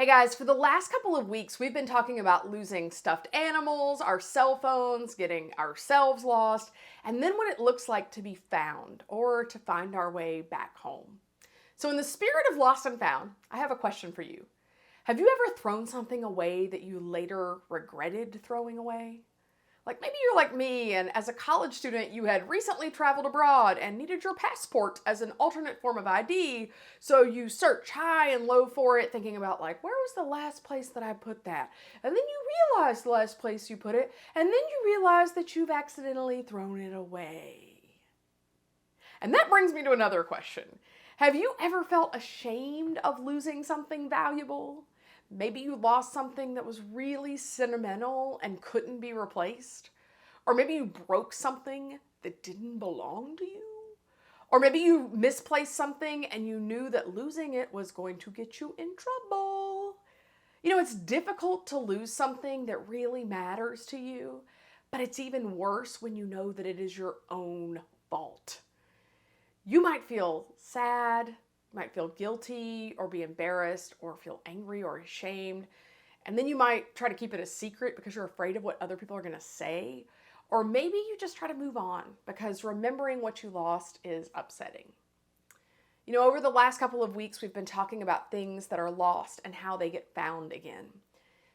Hey guys, for the last couple of weeks, we've been talking about losing stuffed animals, our cell phones, getting ourselves lost, and then what it looks like to be found or to find our way back home. So, in the spirit of lost and found, I have a question for you. Have you ever thrown something away that you later regretted throwing away? Like maybe you're like me, and as a college student, you had recently traveled abroad and needed your passport as an alternate form of ID. So you search high and low for it, thinking about, like, where was the last place that I put that? And then you realize the last place you put it, and then you realize that you've accidentally thrown it away. And that brings me to another question. Have you ever felt ashamed of losing something valuable? Maybe you lost something that was really sentimental and couldn't be replaced. Or maybe you broke something that didn't belong to you. Or maybe you misplaced something and you knew that losing it was going to get you in trouble. It's difficult to lose something that really matters to you, but it's even worse when you know that it is your own fault. You might feel sad, you might feel guilty or be embarrassed or feel angry or ashamed. And then you might try to keep it a secret because you're afraid of what other people are going to say. Or maybe you just try to move on because remembering what you lost is upsetting. Over the last couple of weeks, we've been talking about things that are lost and how they get found again.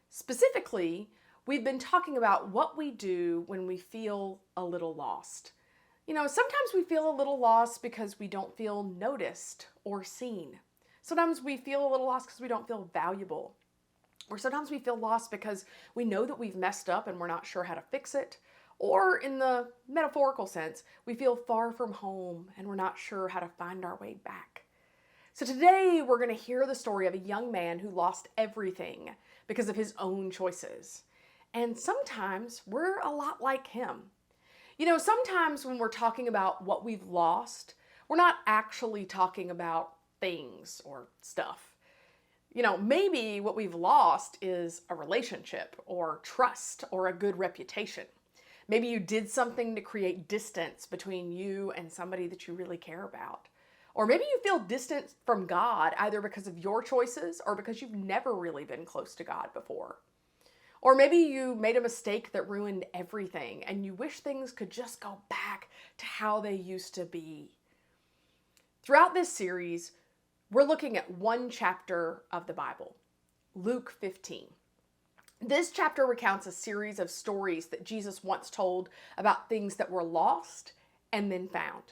Specifically, we've been talking about what we do when we feel a little lost. Sometimes we feel a little lost because we don't feel noticed or seen. Sometimes we feel a little lost because we don't feel valuable. Or sometimes we feel lost because we know that we've messed up and we're not sure how to fix it. Or in the metaphorical sense, we feel far from home and we're not sure how to find our way back. So today we're going to hear the story of a young man who lost everything because of his own choices. And sometimes we're a lot like him. Sometimes when we're talking about what we've lost, we're not actually talking about things or stuff. Maybe what we've lost is a relationship or trust or a good reputation. Maybe you did something to create distance between you and somebody that you really care about. Or maybe you feel distant from God either because of your choices or because you've never really been close to God before. Or maybe you made a mistake that ruined everything and you wish things could just go back to how they used to be. Throughout this series, we're looking at one chapter of the Bible, Luke 15. This chapter recounts a series of stories that Jesus once told about things that were lost and then found.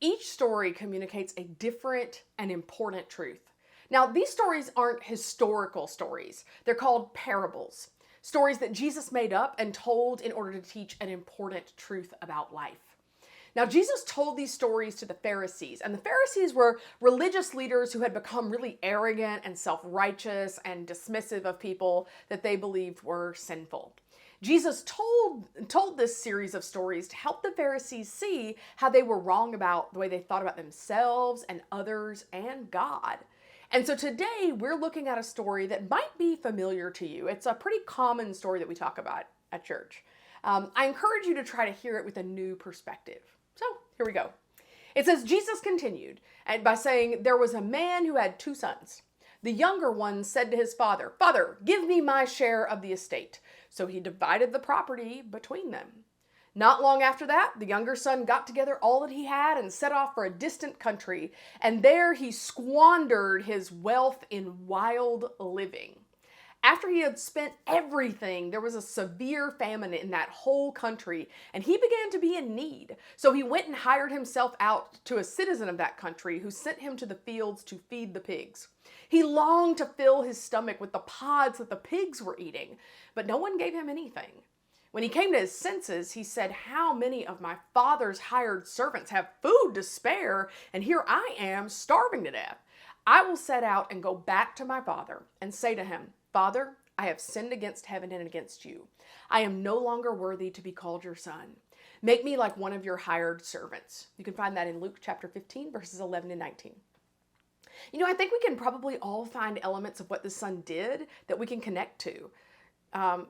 Each story communicates a different and important truth. Now, these stories aren't historical stories. They're called parables. Stories that Jesus made up and told in order to teach an important truth about life. Now, Jesus told these stories to the Pharisees, and the Pharisees were religious leaders who had become really arrogant and self-righteous and dismissive of people that they believed were sinful. Jesus told this series of stories to help the Pharisees see how they were wrong about the way they thought about themselves and others and God. And so today we're looking at a story that might be familiar to you. It's a pretty common story that we talk about at church. I encourage you to try to hear it with a new perspective. So here we go. It says, Jesus continued by saying, there was a man who had 2 sons. The younger one said to his father, "Father, give me my share of the estate." So he divided the property between them. Not long after that, the younger son got together all that he had and set off for a distant country, and there he squandered his wealth in wild living. After he had spent everything, there was a severe famine in that whole country, and he began to be in need. So he went and hired himself out to a citizen of that country who sent him to the fields to feed the pigs. He longed to fill his stomach with the pods that the pigs were eating, but no one gave him anything. When he came to his senses, he said, "How many of my father's hired servants have food to spare, and here I am starving to death? I will set out and go back to my father and say to him, 'Father, I have sinned against heaven and against you. I am no longer worthy to be called your son. Make me like one of your hired servants.'" You can find that in Luke chapter 15, verses 11 and 19. I think we can probably all find elements of what the son did that we can connect to. At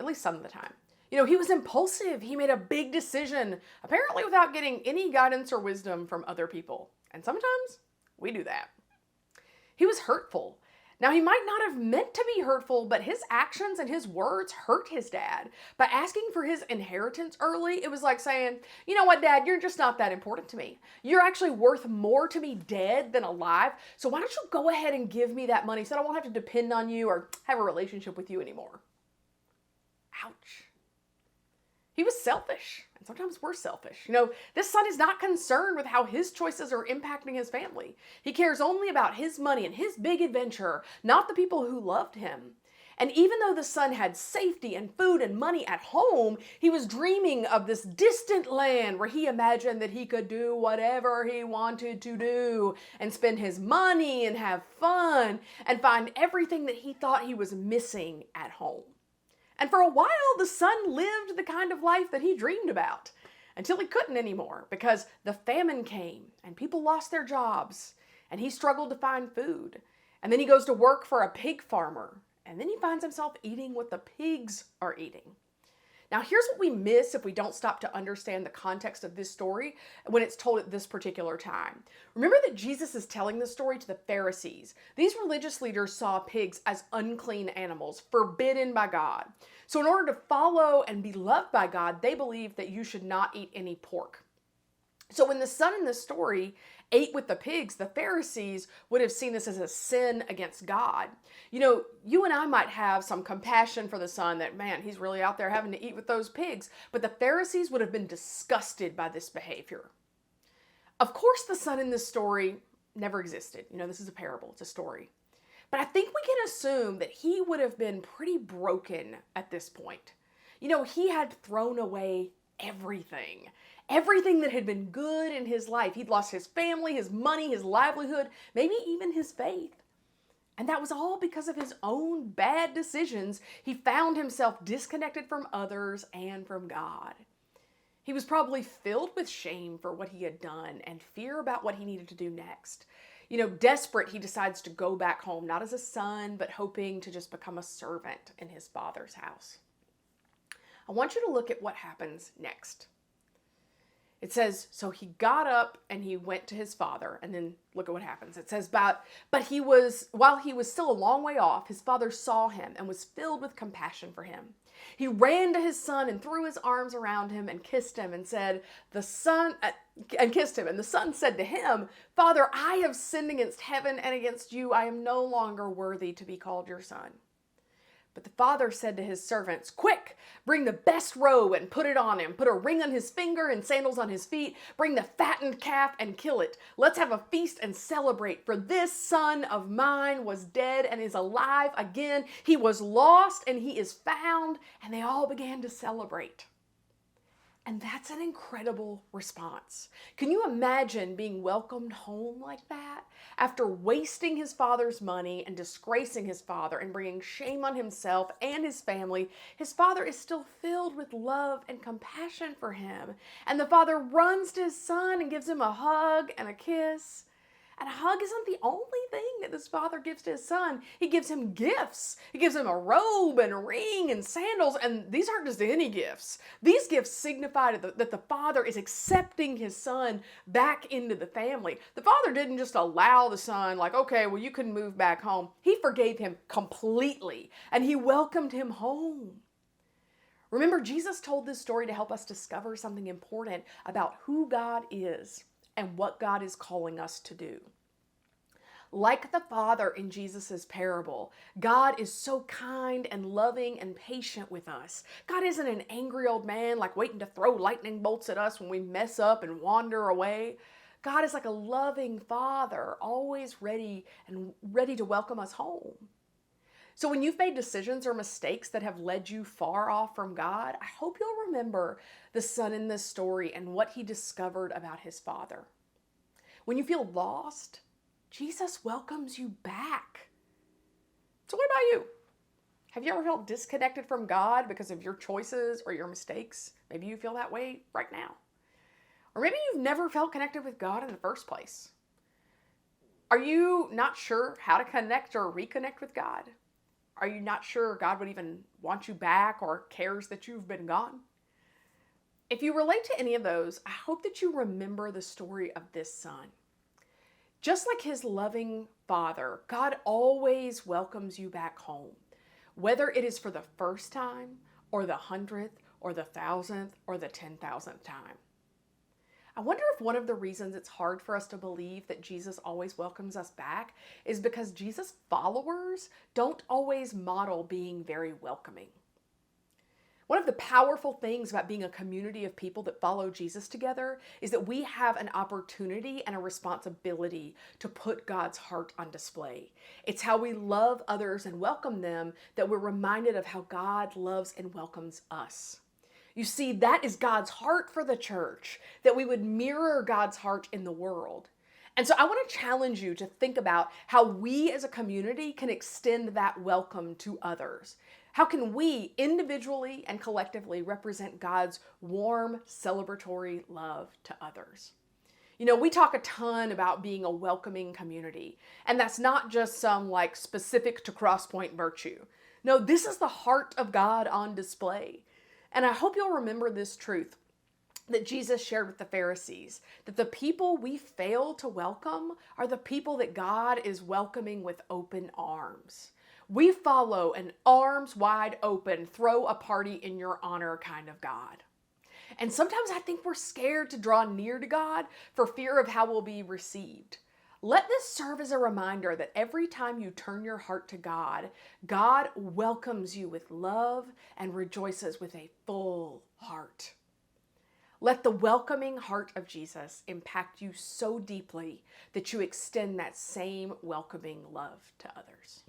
least some of the time. He was impulsive. He made a big decision, apparently without getting any guidance or wisdom from other people. And sometimes we do that. He was hurtful. Now, he might not have meant to be hurtful, but his actions and his words hurt his dad. By asking for his inheritance early, it was like saying, you know what, Dad, you're just not that important to me. You're actually worth more to me dead than alive. So why don't you go ahead and give me that money so I won't have to depend on you or have a relationship with you anymore? Ouch. He was selfish, and sometimes we're selfish. This son is not concerned with how his choices are impacting his family. He cares only about his money and his big adventure, not the people who loved him. And even though the son had safety and food and money at home, he was dreaming of this distant land where he imagined that he could do whatever he wanted to do and spend his money and have fun and find everything that he thought he was missing at home. And for a while, the son lived the kind of life that he dreamed about until he couldn't anymore because the famine came and people lost their jobs and he struggled to find food. And then he goes to work for a pig farmer and then he finds himself eating what the pigs are eating. Now, here's what we miss if we don't stop to understand the context of this story when it's told at this particular time. Remember that Jesus is telling this story to the Pharisees. These religious leaders saw pigs as unclean animals, forbidden by God. So in order to follow and be loved by God, they believed that you should not eat any pork. So when the son in this story ate with the pigs, the Pharisees would have seen this as a sin against God. You and I might have some compassion for the son that, man, he's really out there having to eat with those pigs. But the Pharisees would have been disgusted by this behavior. Of course, the son in this story never existed. This is a parable, it's a story. But I think we can assume that he would have been pretty broken at this point. He had thrown away everything. Everything that had been good in his life. He'd lost his family, his money, his livelihood, maybe even his faith. And that was all because of his own bad decisions. He found himself disconnected from others and from God. He was probably filled with shame for what he had done and fear about what he needed to do next. Desperate, he decides to go back home, not as a son, but hoping to just become a servant in his father's house. I want you to look at what happens next. It says, so he got up and he went to his father, and then look at what happens. It says, while he was still a long way off, his father saw him and was filled with compassion for him. He ran to his son and threw his arms around him and kissed him and said, and the son said to him, Father, I have sinned against heaven and against you. I am no longer worthy to be called your son. But the father said to his servants, quick, bring the best robe and put it on him. Put a ring on his finger and sandals on his feet. Bring the fattened calf and kill it. Let's have a feast and celebrate. For this son of mine was dead and is alive again. He was lost and he is found. And they all began to celebrate. And that's an incredible response. Can you imagine being welcomed home like that? After wasting his father's money and disgracing his father and bringing shame on himself and his family, his father is still filled with love and compassion for him. And the father runs to his son and gives him a hug and a kiss. And a hug isn't the only thing that this father gives to his son. He gives him gifts. He gives him a robe and a ring and sandals. And these aren't just any gifts. These gifts signify that the father is accepting his son back into the family. The father didn't just allow the son, like, okay, well, you can move back home. He forgave him completely. And he welcomed him home. Remember, Jesus told this story to help us discover something important about who God is and what God is calling us to do. Like the father in Jesus' parable, God is so kind and loving and patient with us. God isn't an angry old man like waiting to throw lightning bolts at us when we mess up and wander away. God is like a loving father, always ready to welcome us home. So when you've made decisions or mistakes that have led you far off from God, I hope you'll remember the son in this story and what he discovered about his father. When you feel lost, Jesus welcomes you back. So what about you? Have you ever felt disconnected from God because of your choices or your mistakes? Maybe you feel that way right now. Or maybe you've never felt connected with God in the first place. Are you not sure how to connect or reconnect with God? Are you not sure God would even want you back or cares that you've been gone? If you relate to any of those, I hope that you remember the story of this son. Just like his loving Father, God always welcomes you back home, whether it is for the first time or the 100th or the 1,000th or the 10,000th time. I wonder if one of the reasons it's hard for us to believe that Jesus always welcomes us back is because Jesus' followers don't always model being very welcoming. One of the powerful things about being a community of people that follow Jesus together is that we have an opportunity and a responsibility to put God's heart on display. It's how we love others and welcome them that we're reminded of how God loves and welcomes us. You see, that is God's heart for the church, that we would mirror God's heart in the world. And so I want to challenge you to think about how we as a community can extend that welcome to others. How can we individually and collectively represent God's warm, celebratory love to others? You know, we talk a ton about being a welcoming community, and that's not just some like specific to Crosspoint virtue. No, this is the heart of God on display. And I hope you'll remember this truth that Jesus shared with the Pharisees, that the people we fail to welcome are the people that God is welcoming with open arms. We follow an arms wide open, throw a party in your honor kind of God. And sometimes I think we're scared to draw near to God for fear of how we'll be received. Let this serve as a reminder that every time you turn your heart to God, God welcomes you with love and rejoices with a full heart. Let the welcoming heart of Jesus impact you so deeply that you extend that same welcoming love to others.